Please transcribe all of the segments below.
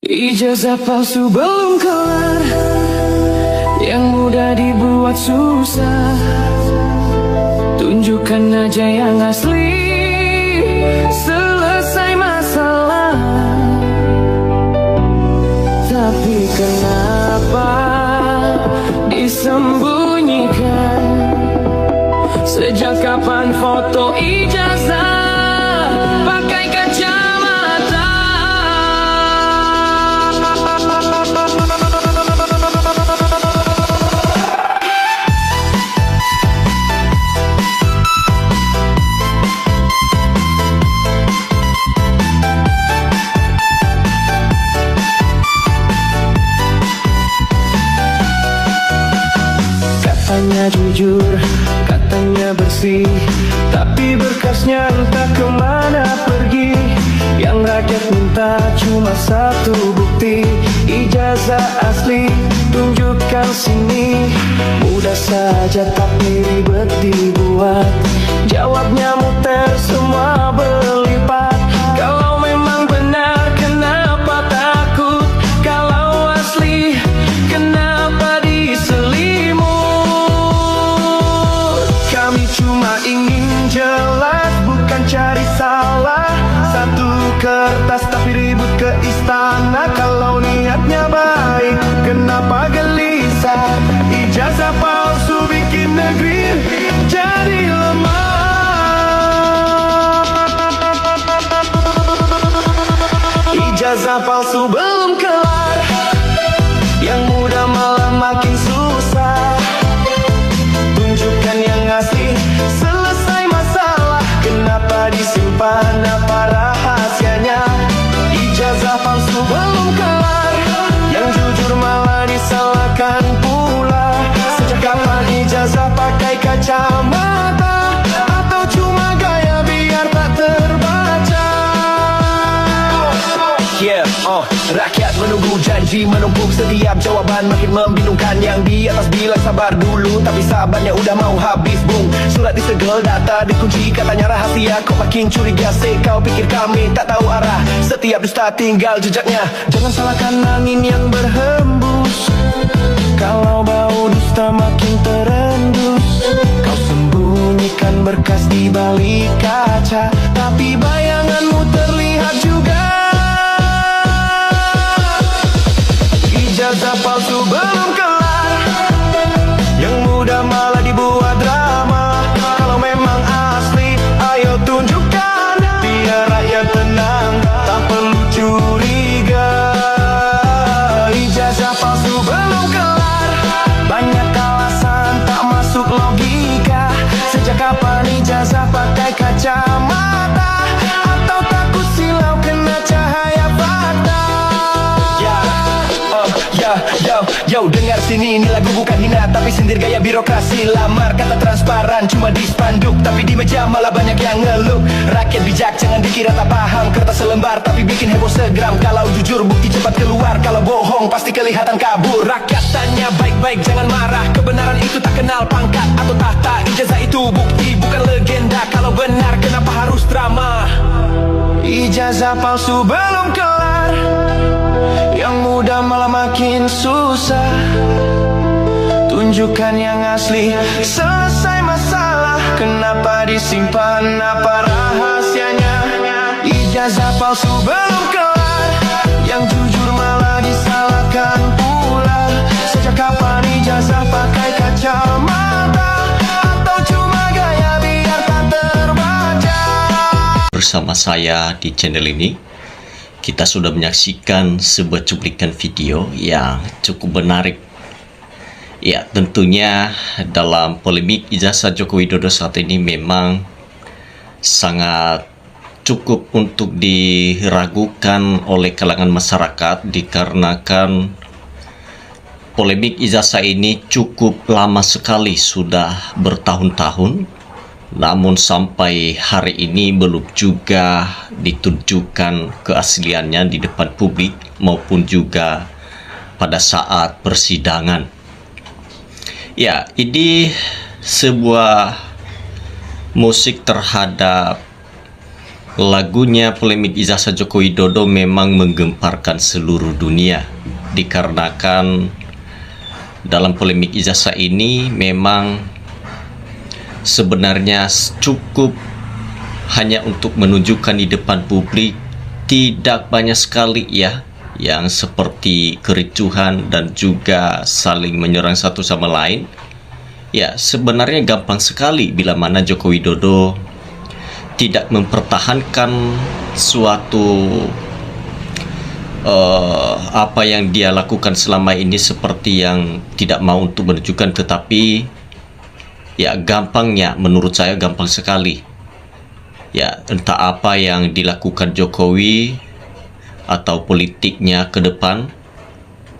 Ijazah palsu belum kelar, yang mudah dibuat susah. Tunjukkan aja yang asli, selesai masalah. Tapi kenapa disembunyikan? Sejak kapan foto ijazah pakai kacamata? Katanya jujur, katanya bersih, tapi berkasnya entah kemana pergi. Yang rakyat minta cuma satu bukti, ijazah asli, tunjukkan sini. Mudah saja tapi ribet dibuat, jawabnya muter semua berlipat. Kalau memang benar kenapa takut? Kalau asli kenapa diselimut? Kami cuma ingin jelas, bukan cari salah. Satu kertas tapi ribut ke istana. Kalau niatnya baik, kenapa gelisah? Ijazah palsu bikin negeri jadi lemah. Ijazah palsu belum kelar, yang mudah malah makin susah. Tunjukkan yang asli, selesai masalah. Kenapa disimpan, apa rahasianya? Ijazah palsu belum kelar, yang jujur malah disalahkan pula. Sejak kapan ijazah pakai kacamata? Atau cuma gaya biar tak terbaca? Rakyat menunggu janji, menumpuk setiap jawaban makin membingungkan. Yang di atas bilang sabar dulu, tapi sabarnya udah mau habis bung. Surat disegel, data dikunci, katanya rahasia. Kok makin curiga sih, kau pikir kami tak tahu arah? Setiap dusta tinggal jejaknya. Jangan salahkan angin yang berhembus, kalau bau dusta makin terendus. Kau sembunyikan berkas di balik kaca, tapi bayanganmu terlihat juga. Ijazah palsu belum kelar, yang mudah malah dibuat drama. Kalau memang asli, ayo tunjukkan, biar rakyat tenang, tak perlu curiga. Ijazah palsu belum kelar, banyak alasan tak masuk logika. Sejak kapan ijazah pakai kacamata? Atau takut silau kena cahaya fakta? Yo, dengar sini, ini lagu bukan hina, tapi sindir gaya birokrasi. Lamar kata transparan, cuma di spanduk, tapi di meja malah banyak yang ngeluh. Rakyat bijak, jangan dikira tak paham. Kertas selembar, tapi bikin heboh segram. Kalau jujur, bukti cepat keluar. Kalau bohong, pasti kelihatan kabur. Rakyat tanya baik-baik, jangan marah. Kebenaran itu tak kenal pangkat atau tahta. Ijazah itu bukti, bukan legenda. Kalau benar, kenapa harus drama? Ijazah palsu belum kelar, yang mudah malah makin susah. Tunjukkan yang asli, selesai masalah. Kenapa disimpan, apa rahasianya? Ijazah palsu belum kelar, yang jujur malah disalahkan pula. Sejak kapan ijazah pakai kacamata? Atau cuma gaya biar tak terbaca? Bersama saya di channel ini, kita sudah menyaksikan sebuah cuplikan video yang cukup menarik. Ya, tentunya dalam polemik ijazah Joko Widodo saat ini memang sangat cukup untuk diragukan oleh kalangan masyarakat, dikarenakan polemik ijazah ini cukup lama sekali, sudah bertahun-tahun. Namun sampai hari ini belum juga ditunjukkan keasliannya di depan publik maupun juga pada saat persidangan. Ya, ini sebuah musik terhadap lagunya polemik ijazah Joko Widodo memang menggemparkan seluruh dunia, dikarenakan dalam polemik ijazah ini memang sebenarnya cukup hanya untuk menunjukkan di depan publik, tidak banyak sekali ya yang seperti kericuhan dan juga saling menyerang satu sama lain. Ya, sebenarnya gampang sekali bila mana Joko Widodo tidak mempertahankan suatu apa yang dia lakukan selama ini seperti yang tidak mau untuk menunjukkan, tetapi ya gampangnya, menurut saya gampang sekali. Ya, entah apa yang dilakukan Jokowi atau politiknya ke depan,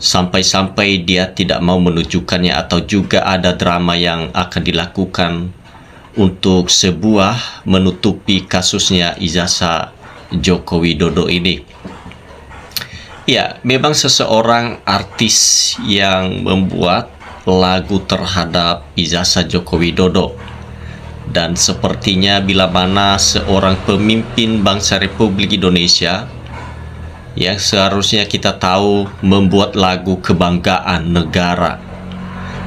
sampai-sampai dia tidak mau menunjukkannya, atau juga ada drama yang akan dilakukan untuk sebuah menutupi kasusnya ijazah Joko Widodo ini. Ya, memang seseorang artis yang membuat lagu terhadap ijazah Joko Widodo, dan sepertinya bila mana seorang pemimpin bangsa Republik Indonesia yang seharusnya kita tahu membuat lagu kebanggaan negara,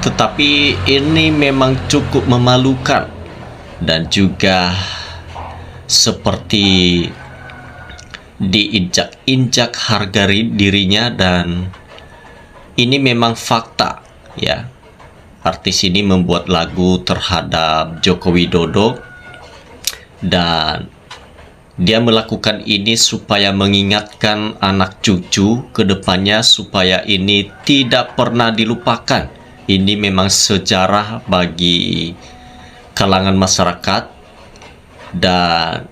tetapi ini memang cukup memalukan dan juga seperti diinjak-injak harga dirinya. Dan ini memang fakta ya. Artis ini membuat lagu terhadap Joko Widodo dan dia melakukan ini supaya mengingatkan anak cucu ke depannya supaya ini tidak pernah dilupakan. Ini memang sejarah bagi kalangan masyarakat, dan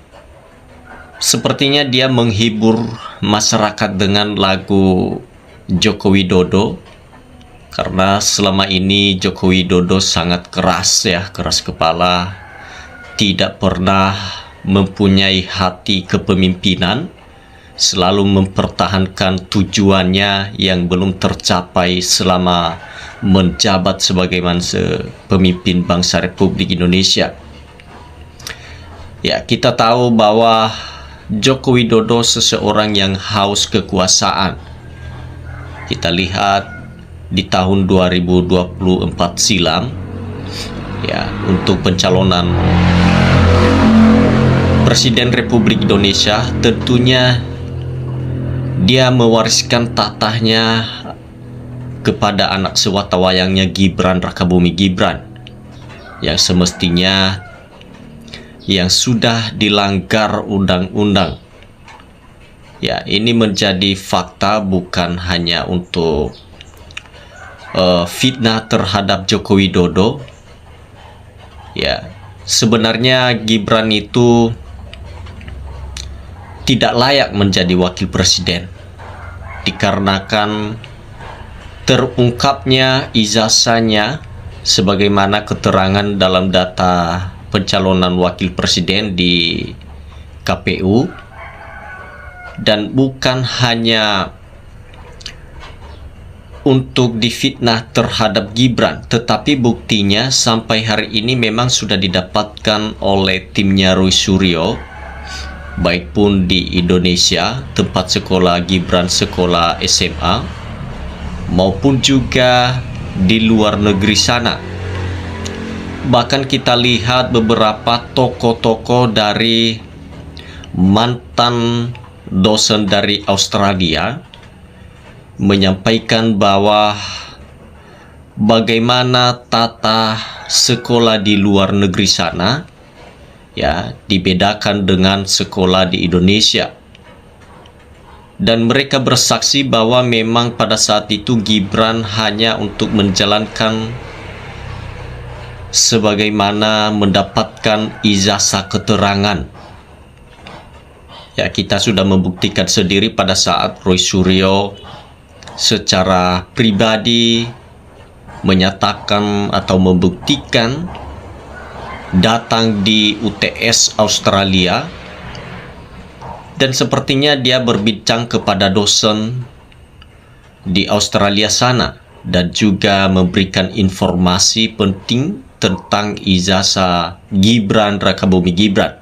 sepertinya dia menghibur masyarakat dengan lagu Joko Widodo, karena selama ini Joko Widodo sangat keras ya, keras kepala, tidak pernah mempunyai hati kepemimpinan, selalu mempertahankan tujuannya yang belum tercapai selama menjabat sebagai pemimpin bangsa Republik Indonesia. Ya, kita tahu bahwa Joko Widodo seseorang yang haus kekuasaan. Kita lihat di tahun 2024 silam ya, untuk pencalonan Presiden Republik Indonesia, tentunya dia mewariskan tatahnya kepada anak sewatawayangnya Gibran Rakabuming Gibran, yang semestinya yang sudah dilanggar undang-undang. Ya, ini menjadi fakta, bukan hanya untuk fitnah terhadap Joko Widodo. Ya, sebenarnya Gibran itu tidak layak menjadi wakil presiden, dikarenakan terungkapnya ijazahnya sebagaimana keterangan dalam data pencalonan wakil presiden di KPU. Dan bukan hanya untuk difitnah terhadap Gibran, tetapi buktinya sampai hari ini memang sudah didapatkan oleh timnya Roy Suryo, baik pun di Indonesia tempat sekolah Gibran sekolah SMA, maupun juga di luar negeri sana. Bahkan kita lihat beberapa tokoh-tokoh dari mantan dosen dari Australia menyampaikan bahwa bagaimana tata sekolah di luar negeri sana ya dibedakan dengan sekolah di Indonesia. Dan mereka bersaksi bahwa memang pada saat itu Gibran hanya untuk menjalankan sebagaimana mendapatkan ijazah keterangan. Ya, kita sudah membuktikan sendiri pada saat Roy Suryo secara pribadi menyatakan atau membuktikan datang di UTS Australia, dan sepertinya dia berbincang kepada dosen di Australia sana dan juga memberikan informasi penting tentang ijazah Gibran Rakabuming Gibran.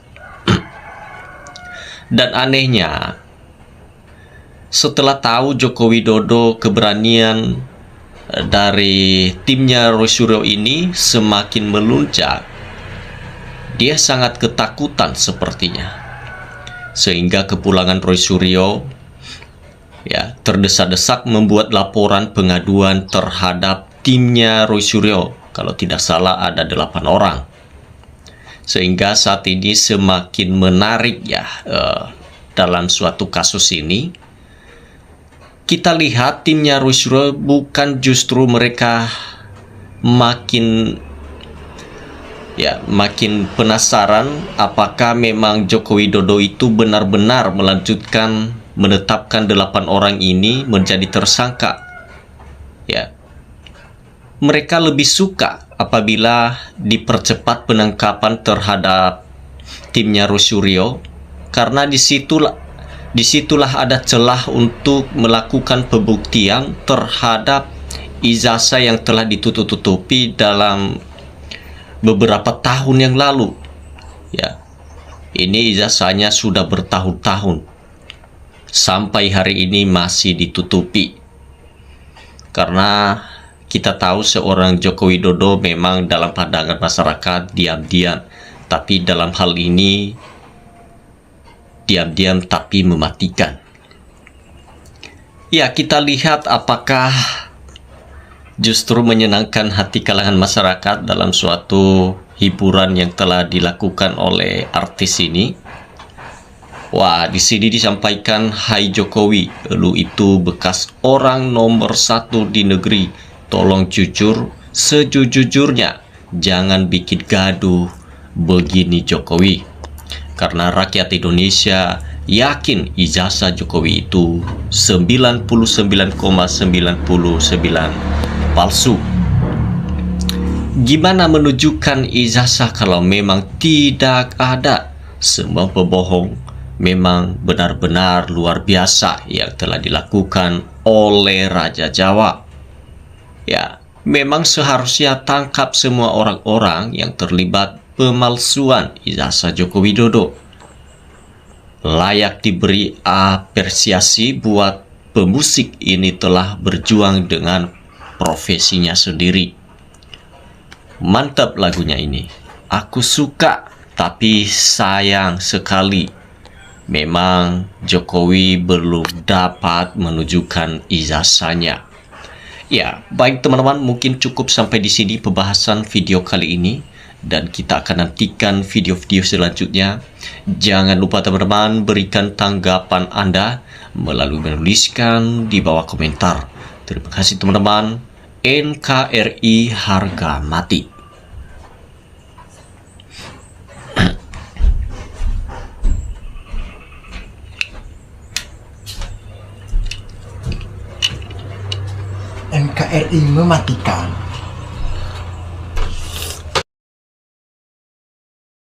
Dan anehnya, setelah tahu Joko Widodo keberanian dari timnya Roy Suryo ini semakin melunjak, dia sangat ketakutan sepertinya. Sehingga kepulangan Roy Suryo ya terdesak-desak membuat laporan pengaduan terhadap timnya Roy Suryo. Kalau tidak salah ada 8 orang. Sehingga saat ini semakin menarik ya dalam suatu kasus ini. Kita lihat timnya Roy Suryo bukan justru mereka makin penasaran apakah memang Joko Widodo itu benar-benar menetapkan 8 orang ini menjadi tersangka. Ya. Mereka lebih suka apabila dipercepat penangkapan terhadap timnya Roy Suryo, karena disitulah ada celah untuk melakukan pembuktian terhadap ijazah yang telah ditutup-tutupi dalam beberapa tahun yang lalu. Ya, ini ijazahnya sudah bertahun-tahun, sampai hari ini masih ditutupi. Karena kita tahu seorang Joko Widodo memang dalam pandangan masyarakat diam-diam, tapi dalam hal ini diam-diam tapi mematikan. Ya, kita lihat apakah justru menyenangkan hati kalangan masyarakat dalam suatu hiburan yang telah dilakukan oleh artis ini. Wah, di sini disampaikan, "Hai Jokowi, lu itu bekas orang nomor 1 di negeri. Tolong jujur sejujurnya, jangan bikin gaduh begini Jokowi. Karena rakyat Indonesia yakin ijazah Jokowi itu 99,99 palsu. Gimana menunjukkan ijazah kalau memang tidak ada? Semua pembohong. Memang benar-benar luar biasa yang telah dilakukan oleh Raja Jawa. Ya, memang seharusnya tangkap semua orang-orang yang terlibat pemalsuan ijazah Joko Widodo. Layak diberi apresiasi buat pemusik ini telah berjuang dengan profesinya sendiri. Mantap lagunya ini. Aku suka, tapi sayang sekali memang Jokowi belum dapat menunjukkan ijazahnya. Ya, baik teman-teman, mungkin cukup sampai di sini pembahasan video kali ini, dan kita akan nantikan video-video selanjutnya. Jangan lupa teman-teman berikan tanggapan Anda melalui menuliskan di bawah komentar. Terima kasih teman-teman. NKRI harga mati. NKRI mematikan.